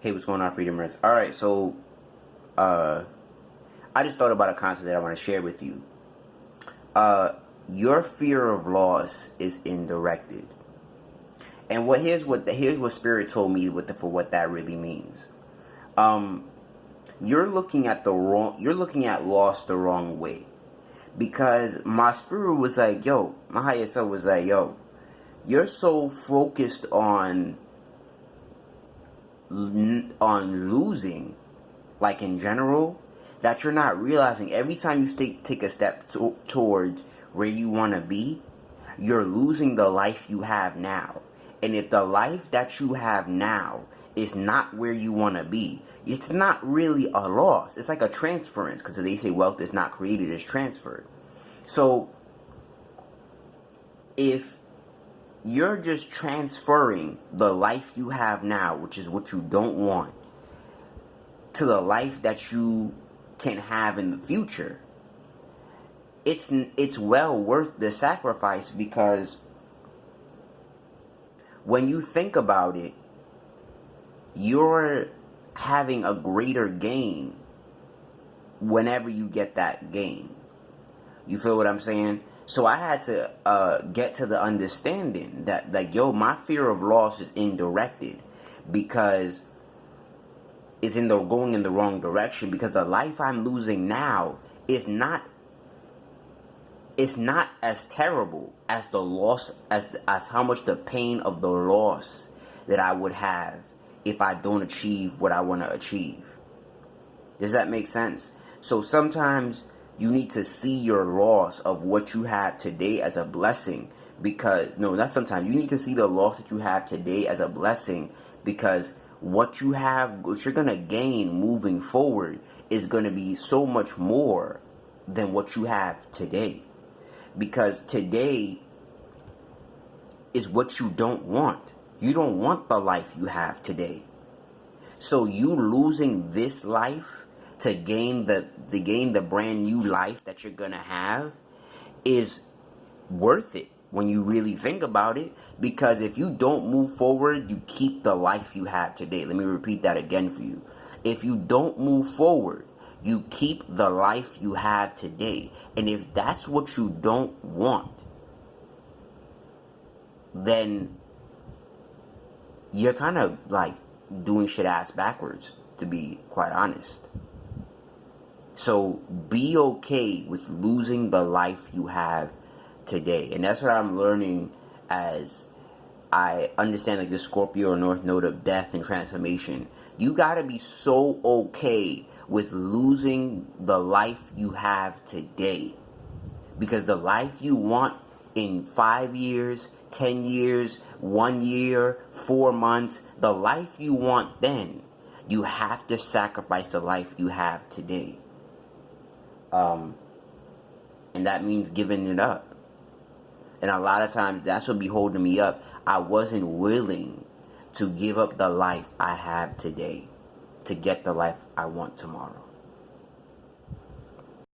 Hey, what's going on, Freedomers? All right, so uh, I just thought about a concept that I want to share with you. Uh, your fear of loss is indirected, and here's what Spirit told me for what that really means. Um, you're looking at loss the wrong way, because my spirit was like, yo, my higher self was like, yo, you're so focused on losing, like in general, that you're not realizing every time you take a step towards where you want to be, you're losing the life you have now. And if the life that you have now is not where you want to be, it's not really a loss. It's like a transference, because they say wealth is not created, it's transferred. So if you're just transferring the life you have now, which is what you don't want, to the life that you can have in the future, it's well worth the sacrifice, because when you think about it, you're having a greater gain whenever you get that gain. You feel what I'm saying? So I had to get to the understanding that, like, yo, my fear of loss is indirected, because it's going in the wrong direction, because the life I'm losing now is not as terrible as the loss, as how much the pain of the loss that I would have if I don't achieve what I want to achieve. Does that make sense? So sometimes you need to see your loss of what you have today as a blessing, because no, not sometimes. You need to see the loss that you have today as a blessing, because what you have, what you're gonna gain moving forward, is gonna be so much more than what you have today. Because today is what you don't want. You don't want the life you have today. So you losing this life to gain the brand new life that you're gonna have is worth it when you really think about it. Because if you don't move forward, you keep the life you have today. Let me repeat that again for you. If you don't move forward, you keep the life you have today. And if that's what you don't want, then you're kind of like doing shit ass backwards, to be quite honest. So be okay with losing the life you have today. And that's what I'm learning as I understand, like, the Scorpio or North Node of death and transformation. You gotta be so okay with losing the life you have today, because the life you want in 5 years, 10 years, 1 year, 4 months, the life you want then, you have to sacrifice the life you have today. And that means giving it up. And a lot of times that's what be holding me up. I wasn't willing to give up the life I have today to get the life I want tomorrow.